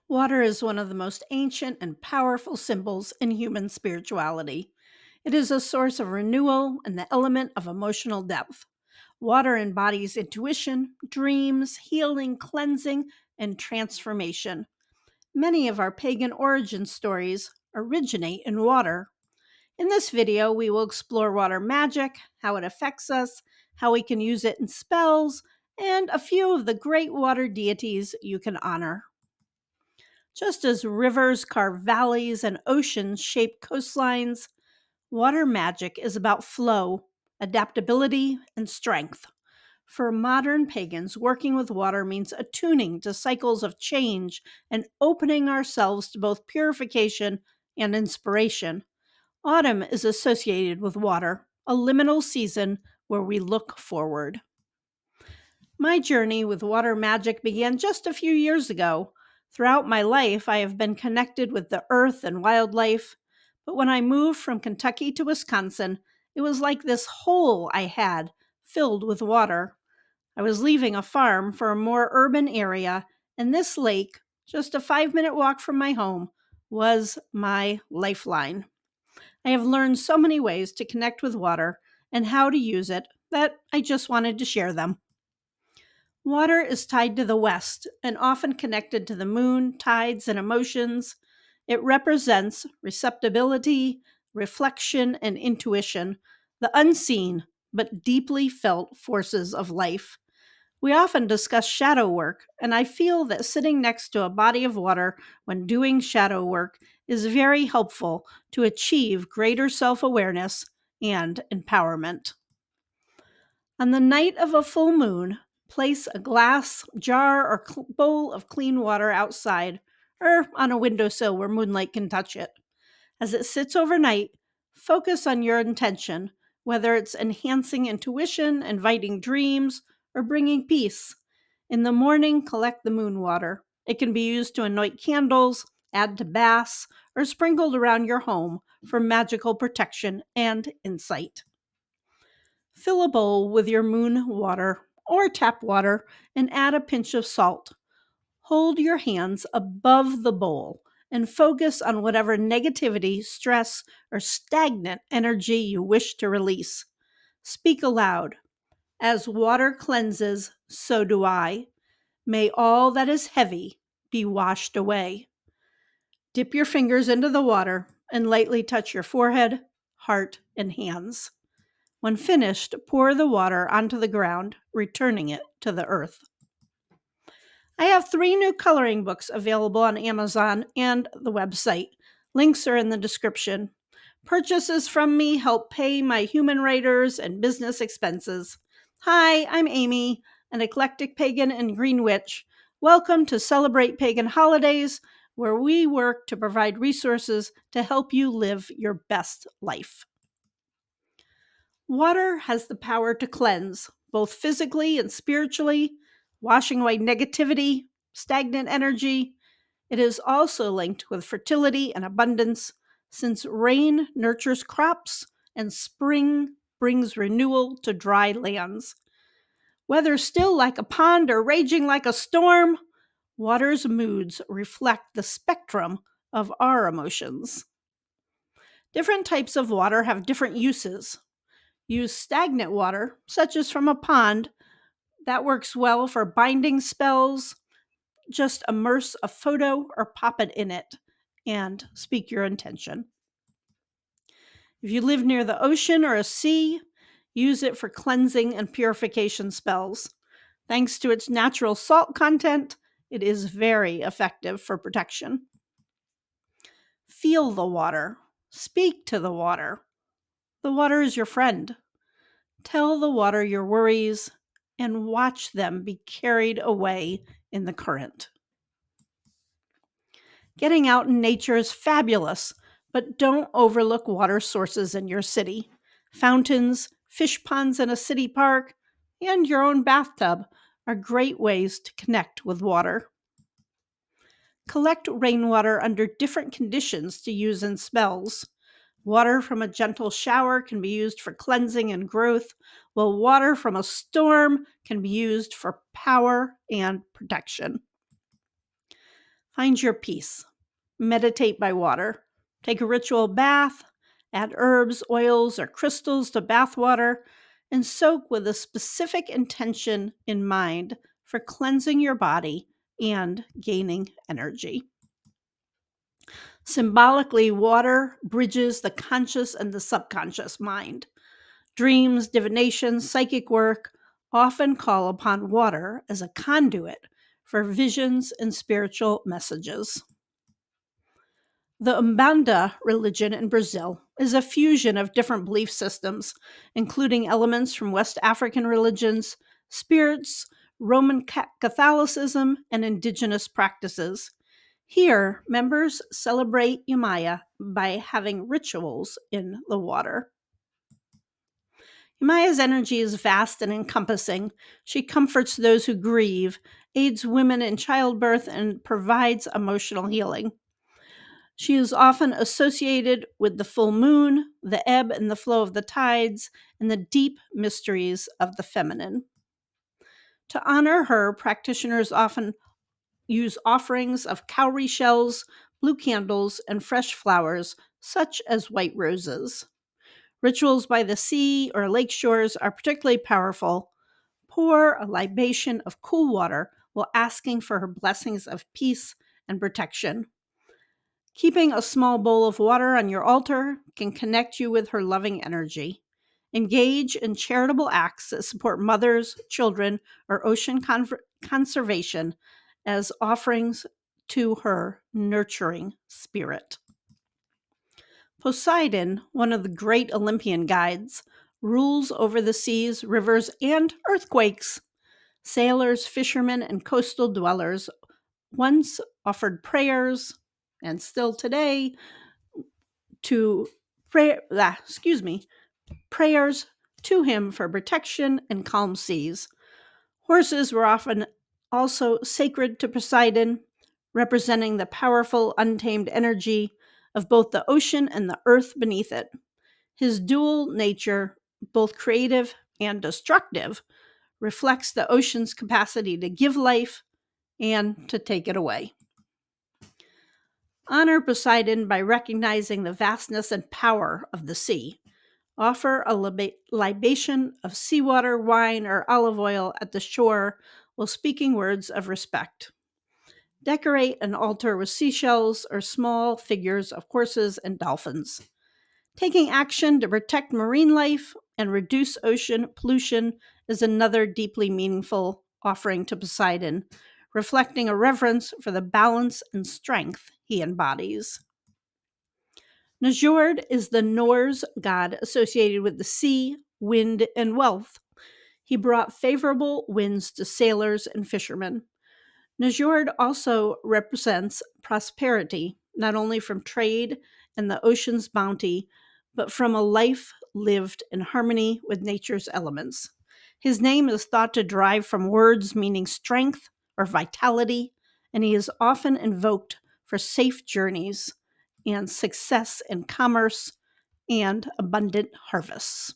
Water is one of the most ancient and powerful symbols in human spirituality. It is a source of renewal and the element of emotional depth. Water embodies intuition, dreams, healing, cleansing, and transformation. Many of our pagan origin stories originate in water. In this video, we will explore water magic, how it affects us, how we can use it in spells, and a few of the great water deities you can honor. Just as rivers carve valleys and oceans shape coastlines, water magic is about flow, adaptability, and strength. For modern pagans, working with water means attuning to cycles of change and opening ourselves to both purification and inspiration. Autumn is associated with water, a liminal season where we look forward. My journey with water magic began just a few years ago. Throughout my life, I have been connected with the earth and wildlife, but when I moved from Kentucky to Wisconsin, it was like this hole I had filled with water. I was leaving a farm for a more urban area, and this lake, just a 5-minute walk from my home, was my lifeline. I have learned so many ways to connect with water and how to use it that I just wanted to share them. Water is tied to the west and often connected to the moon, tides, and emotions. It represents receptibility, reflection, and intuition, the unseen but deeply felt forces of life. We often discuss shadow work, and I feel that sitting next to a body of water when doing shadow work is very helpful to achieve greater self awareness and empowerment. On the night of a full moon, place a glass, jar, or bowl of clean water outside or on a windowsill where moonlight can touch it. As it sits overnight, focus on your intention, whether it's enhancing intuition, inviting dreams, or bringing peace. In the morning, collect the moon water. It can be used to anoint candles, add to baths, or sprinkled around your home for magical protection and insight. Fill a bowl with your moon water or tap water and add a pinch of salt. Hold your hands above the bowl and focus on whatever negativity, stress, or stagnant energy you wish to release. Speak aloud. As water cleanses, so do I. May all that is heavy be washed away. Dip your fingers into the water and lightly touch your forehead, heart, and hands. When finished, pour the water onto the ground, returning it to the earth. I have 3 new coloring books available on Amazon and the website. Links are in the description. Purchases from me help pay my human writers and business expenses. Hi, I'm Amy, an eclectic pagan and green witch. Welcome to Celebrate Pagan Holidays, where we work to provide resources to help you live your best life. Water has the power to cleanse, both physically and spiritually, washing away negativity, stagnant energy. It is also linked with fertility and abundance, since rain nurtures crops and spring brings renewal to dry lands. Whether still like a pond or raging like a storm, water's moods reflect the spectrum of our emotions. Different types of water have different uses. Use stagnant water, such as from a pond. That works well for binding spells. Just immerse a photo or pop it in it and speak your intention. If you live near the ocean or a sea, use it for cleansing and purification spells. Thanks to its natural salt content, it is very effective for protection. Feel the water. Speak to the water. The water is your friend. Tell the water your worries and watch them be carried away in the current. Getting out in nature is fabulous, but don't overlook water sources in your city. Fountains, fish ponds in a city park, and your own bathtub are great ways to connect with water. Collect rainwater under different conditions to use in spells. Water from a gentle shower can be used for cleansing and growth, while water from a storm can be used for power and protection. Find your peace. Meditate by water. Take a ritual bath, add herbs, oils, or crystals to bath water, and soak with a specific intention in mind for cleansing your body and gaining energy. Symbolically, water bridges the conscious and the subconscious mind. Dreams, divination, psychic work often call upon water as a conduit for visions and spiritual messages. The Umbanda religion in Brazil is a fusion of different belief systems, including elements from West African religions, spirits, Roman Catholicism, and indigenous practices. Here, members celebrate Yamaya by having rituals in the water. Yamaya's energy is vast and encompassing. She comforts those who grieve, aids women in childbirth, and provides emotional healing. She is often associated with the full moon, the ebb and the flow of the tides, and the deep mysteries of the feminine. To honor her, practitioners often use offerings of cowrie shells, blue candles, and fresh flowers, such as white roses. Rituals by the sea or lake shores are particularly powerful. Pour a libation of cool water while asking for her blessings of peace and protection. Keeping a small bowl of water on your altar can connect you with her loving energy. Engage in charitable acts that support mothers, children, or ocean conservation as offerings to her nurturing spirit. Poseidon, one of the great Olympian gods, rules over the seas, rivers, and earthquakes. Sailors, fishermen, and coastal dwellers once offered prayers, and still today, prayers to him for protection and calm seas. Horses were often also sacred to Poseidon, representing the powerful, untamed energy of both the ocean and the earth beneath it. His dual nature, both creative and destructive, reflects the ocean's capacity to give life and to take it away. Honor Poseidon by recognizing the vastness and power of the sea. Offer a libation of seawater, wine, or olive oil at the shore while speaking words of respect. Decorate an altar with seashells or small figures of horses and dolphins. Taking action to protect marine life and reduce ocean pollution is another deeply meaningful offering to Poseidon, reflecting a reverence for the balance and strength he embodies. Njord is the Norse god associated with the sea, wind, and wealth. He brought favorable winds to sailors and fishermen. Njord also represents prosperity, not only from trade and the ocean's bounty, but from a life lived in harmony with nature's elements. His name is thought to derive from words meaning strength or vitality, and he is often invoked for safe journeys and success in commerce and abundant harvests.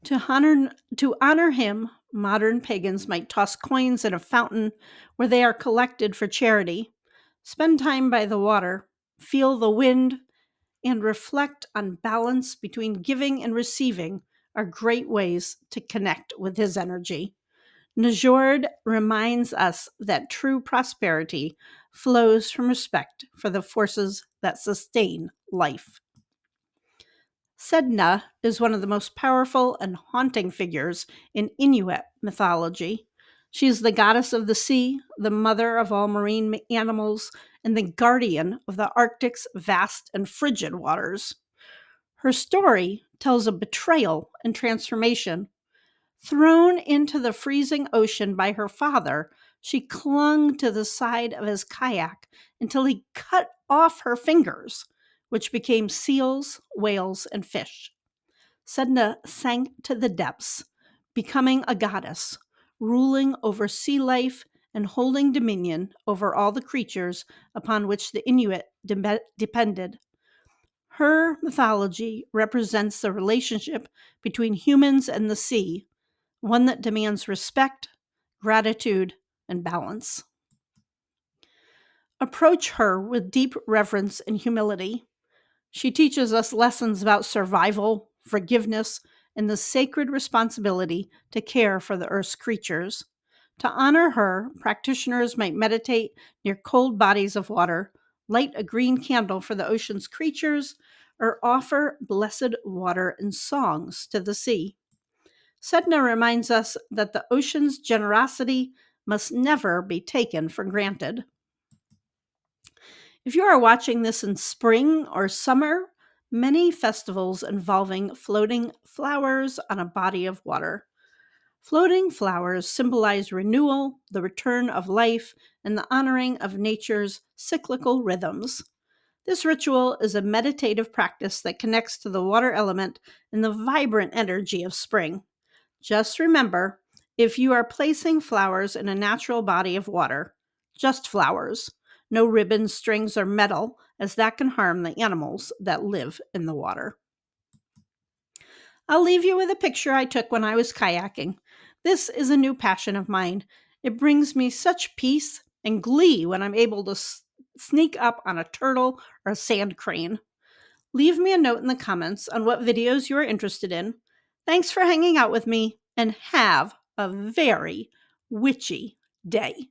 To honor him, modern pagans might toss coins in a fountain where they are collected for charity. Spend time by the water, feel the wind, and reflect on balance between giving and receiving are great ways to connect with his energy. Njord reminds us that true prosperity flows from respect for the forces that sustain life. Sedna is one of the most powerful and haunting figures in Inuit mythology. She is the goddess of the sea, the mother of all marine animals, and the guardian of the Arctic's vast and frigid waters. Her story tells of betrayal and transformation. Thrown into the freezing ocean by her father, she clung to the side of his kayak until he cut off her fingers, which became seals, whales, and fish. Sedna sank to the depths, becoming a goddess, ruling over sea life and holding dominion over all the creatures upon which the Inuit depended. Her mythology represents the relationship between humans and the sea, one that demands respect, gratitude, and balance. Approach her with deep reverence and humility. She teaches us lessons about survival, forgiveness, and the sacred responsibility to care for the earth's creatures. To honor her, practitioners might meditate near cold bodies of water, light a green candle for the ocean's creatures, or offer blessed water and songs to the sea. Sedna reminds us that the ocean's generosity must never be taken for granted. If you are watching this in spring or summer, many festivals involving floating flowers on a body of water. Floating flowers symbolize renewal, the return of life, and the honoring of nature's cyclical rhythms. This ritual is a meditative practice that connects to the water element and the vibrant energy of spring. Just remember, if you are placing flowers in a natural body of water, just flowers, no ribbons, strings, or metal, as that can harm the animals that live in the water. I'll leave you with a picture I took when I was kayaking. This is a new passion of mine. It brings me such peace and glee when I'm able to sneak up on a turtle or a sand crane. Leave me a note in the comments on what videos you are interested in. Thanks for hanging out with me, and have a very witchy day.